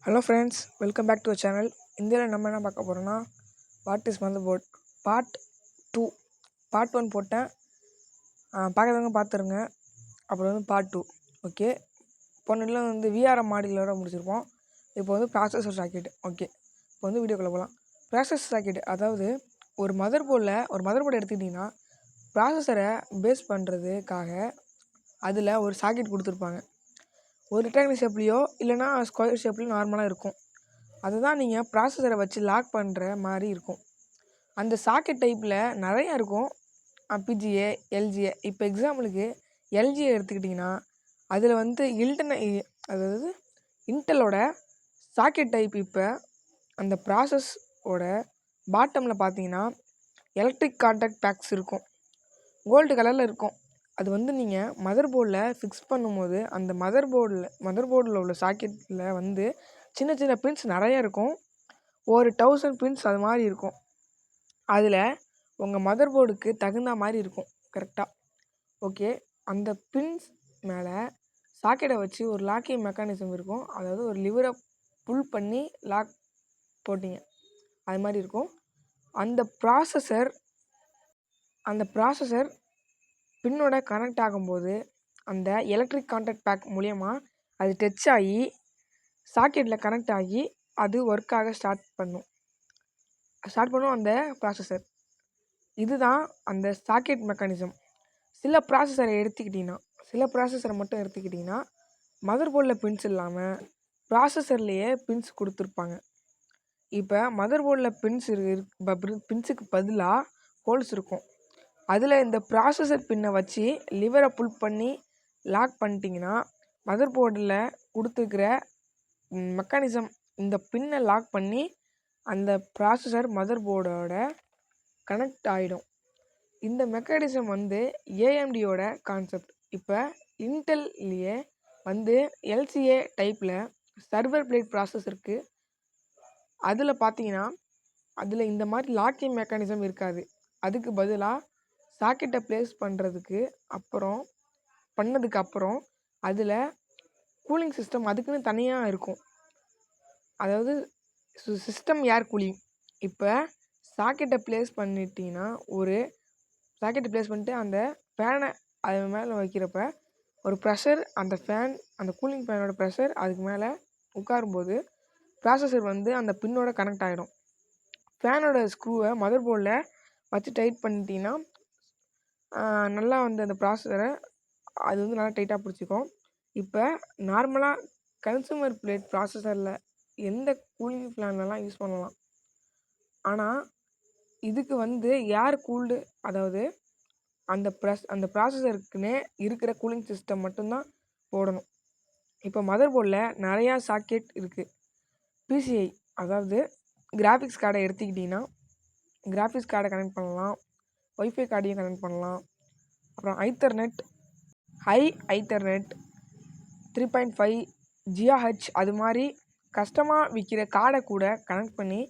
Hello friends, welcome back to our channel. இந்தியாவில் நம்ம என்ன பார்க்க போகிறோன்னா, what is mother board part 2. Part 1 போட்டேன், பார்க்குறவங்க பார்த்துருங்க. அப்புறம் பார்ட் 2. ஓகே, போனதில் விஆர்எம் மாடியூலோட முடிச்சிருப்போம். இப்போ ப்ராசஸர் சாக்கெட். ஓகே, இப்போ வீடியோக்குள்ளே போகலாம். ப்ராசஸர் சாக்கெட், அதாவது ஒரு மதர் போர்டு எடுத்துக்கிட்டிங்கன்னா, ப்ராசஸரை பேஸ் பண்ணுறதுக்காக அதில் ஒரு சாக்கெட் கொடுத்துருப்பாங்க. ஒரு ரெக்டாங்கிள் ஷேப்லேயோ இல்லைனா ஸ்கொயர் ஷேப்லேயோ நார்மலாக இருக்கும். அதுதான் நீங்கள் ப்ராசஸரை வச்சு லாக் பண்ணுற மாதிரி இருக்கும். அந்த சாக்கெட் டைப்பில் நிறையா இருக்கும். BGA, LGA. இப்போ எக்ஸாம்பிளுக்கு எல்ஜிஏ எடுத்துக்கிட்டிங்கன்னா, அதில் அதாவது இன்டெலோட சாக்கெட் டைப். இப்போ அந்த ப்ராசஸோட பாட்டமில் பார்த்தீங்கன்னா எலக்ட்ரிக் கான்டாக்ட் பேக்ஸ் இருக்கும், கோல்டு கலரில் இருக்கும். அது நீங்கள் மதர் போர்டில் ஃபிக்ஸ் பண்ணும்போது அந்த மதர் போர்டில் உள்ள சாக்கெட்டில் சின்ன சின்ன பின்ஸ் நிறையா இருக்கும். ஒரு 1000 பின்ஸ் அது மாதிரி இருக்கும். அதில் உங்கள் மதர் போர்டுக்கு தகுந்த மாதிரி இருக்கும் கரெக்டாக. ஓகே, அந்த பின்ஸ் மேலே சாக்கெட்டை வச்சு ஒரு லாக்கிங் மெக்கானிசம் இருக்கும். அதாவது ஒரு லிவரை புல் பண்ணி லாக் போட்டிங்க அது மாதிரி இருக்கும். அந்த ப்ராசஸர் பின்னோட கனெக்ட் ஆகும்போது அந்த எலக்ட்ரிக் கான்டாக்ட் பேக் மூலயமா அது டச் ஆகி சாக்கெட்டில் கனெக்ட் ஆகி அது ஒர்க் ஆக ஸ்டார்ட் பண்ணும் அந்த ப்ராசஸர். இதுதான் அந்த சாக்கெட் மெக்கானிசம். சில ப்ராசஸரை மட்டும் எடுத்துக்கிட்டிங்கன்னா மதர் போர்டில் பின்ஸ் இல்லாமல் ப்ராசஸர்லேயே பின்ஸ் கொடுத்துருப்பாங்க. இப்போ மதர் போர்டில் பின்ஸுக்கு பதிலாக ஹோல்ஸ் இருக்கும். அதில் இந்த ப்ராசஸர் பின்னை வச்சு லிவரை புல் பண்ணி லாக் பண்ணிட்டீங்கன்னா மதர் போர்டில் கொடுத்துருக்கிற மெக்கானிசம் இந்த பின்னை லாக் பண்ணி அந்த ப்ராசஸர் மதர் போர்டோட கனெக்ட் ஆகிடும். இந்த மெக்கானிசம் ஏஎம்டியோட கான்செப்ட். இப்போ இன்டெல்லையே எல்சிஏ டைப்பில் சர்வர் பிளேட் ப்ராசஸ் இருக்குது. அதில் பார்த்தீங்கன்னா அதில் இந்த மாதிரி லாக்கிங் மெக்கானிசம் இருக்காது. அதுக்கு பதிலாக சாக்கெட்டை ப்ளேஸ் பண்ணதுக்கு அப்புறம் அதில் கூலிங் சிஸ்டம் அதுக்குன்னு தனியாக இருக்கும். அதாவது சிஸ்டம் ஏர் கூலிங். இப்போ சாக்கெட்டை ப்ளேஸ் பண்ணிட்டு அந்த ஃபேனை அது மேலே வைக்கிறப்ப ஒரு ப்ரெஷர், அந்த ஃபேன் அந்த கூலிங் ஃபேனோட ப்ரெஷர் அதுக்கு மேலே உட்காரும்போது ப்ராசஸர் அந்த பின்னோட கனெக்ட் ஆகிடும். ஃபேனோட ஸ்க்ரூவை மதர் போர்டில் வச்சு டைட் பண்ணிட்டீங்கன்னா நல்லா அந்த ப்ராசஸரை அது நல்லா டைட்டாக பிடிச்சிக்கும். இப்போ நார்மலாக கன்சூமர் பிளேட் ப்ராசஸரில் எந்த கூலிங் ஃபேன்லாம் யூஸ் பண்ணலாம். ஆனால் இதுக்கு ஏர் கூல்டு, அதாவது அந்த ப்ராசஸருக்குன்னே இருக்கிற கூலிங் சிஸ்டம் மட்டும்தான் போடணும். இப்போ மதர் போர்டில் நிறையா சாக்கெட் இருக்குது. பிசிஐ, அதாவது கிராஃபிக்ஸ் கார்டை எடுத்துக்கிட்டிங்கன்னா கிராஃபிக்ஸ் கார்டை கனெக்ட் பண்ணலாம், ஒய்ஃபை கார்டையும் கனெக்ட் பண்ணலாம். அப்புறம் ஐத்தர்நெட் 3.5 GHz அது மாதிரி கஷ்டமாக விற்கிற கார்டை கூட கனெக்ட் பண்ணி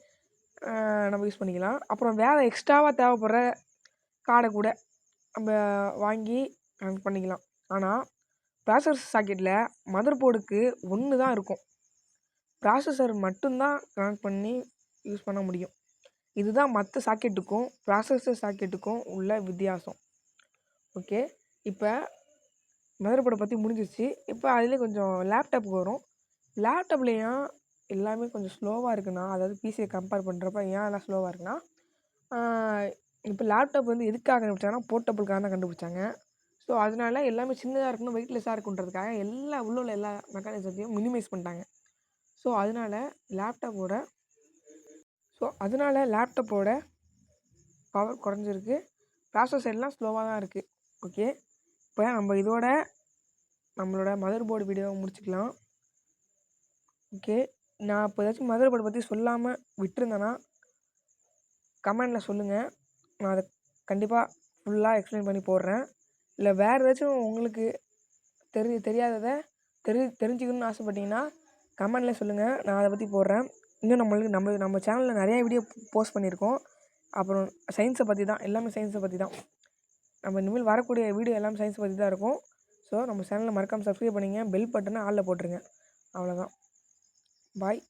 நம்ம யூஸ் பண்ணிக்கலாம். அப்புறம் வேறு எக்ஸ்ட்ராவாக தேவைப்படுற கார்டை கூட நம்ம வாங்கி கனெக்ட் பண்ணிக்கலாம். ஆனால் ப்ராசஸர் சாக்கெட்டில் மதர் போர்டுக்கு ஒன்று தான் இருக்கும். ப்ராசஸர் மட்டும்தான் கனெக்ட் பண்ணி யூஸ் பண்ண முடியும். இதுதான் மற்ற சாக்கெட்டுக்கும் ப்ராசஸர் சாக்கெட்டுக்கும் உள்ள வித்தியாசம். ஓகே, இப்போ மதர் போர்டை பற்றி முடிஞ்சிச்சு. இப்போ அதிலே கொஞ்சம் லேப்டாப்புக்கு வரும். லேப்டாப்லேயும் எல்லாமே கொஞ்சம் ஸ்லோவாக இருக்குன்னா, அதாவது பிசியை கம்பேர் பண்ணுறப்ப ஏன் எல்லாம் ஸ்லோவாக இருக்குன்னா, இப்போ லேப்டாப் எதுக்காக கண்டுபிடிச்சாங்கன்னா போர்ட்டபுளுக்காக தான் கண்டுபிடிச்சாங்க. ஸோ அதனால எல்லாமே சின்னதாக இருக்கணும், வெயிட்லெஸ்ஸாக இருக்குன்றதுக்காக உள்ள எல்லா மெக்கானிசத்தையும் மினிமைஸ் பண்ணிட்டாங்க. ஸோ அதனால லேப்டாப்போட பவர் குறைஞ்சிருக்கு. ப்ராசஸர் எல்லாம் ஸ்லோவாக தான் இருக்குது. ஓகே, இப்போ நம்ம இதோட நம்மளோட மதர் போர்டு வீடியோவை முடிச்சுக்கலாம். ஓகே, நான் இப்போ ஏதாச்சும் மதர் போர்டை பற்றி சொல்லாமல் விட்டுருந்தேன்னா கமெண்டில் சொல்லுங்கள். நான் அதை கண்டிப்பாக ஃபுல்லாக எக்ஸ்பிளைன் பண்ணி போடுறேன். இல்லை வேறு ஏதாச்சும் உங்களுக்கு தெரியாததை தெரிஞ்சுக்கணுன்னு ஆசைப்பட்டீங்கன்னா கமெண்டில் சொல்லுங்கள், நான் அதை பற்றி போடுறேன். இன்னும் நம்ம சேனலில் நிறையா வீடியோ போஸ்ட் பண்ணியிருக்கோம். அப்புறம் சயின்ஸை பற்றி தான், எல்லாமே சயின்ஸை பற்றி தான். நம்ம இனிமேல் வரக்கூடிய வீடியோ எல்லாமே சயின்ஸை பற்றி தான் இருக்கும். ஸோ நம்ம சேனலில் மறக்காமல் சப்ஸ்கிரைப் பண்ணிங்க, பெல் பட்டனை ஆளில் போட்டுருங்க. அவ்வளோதான். பாய்.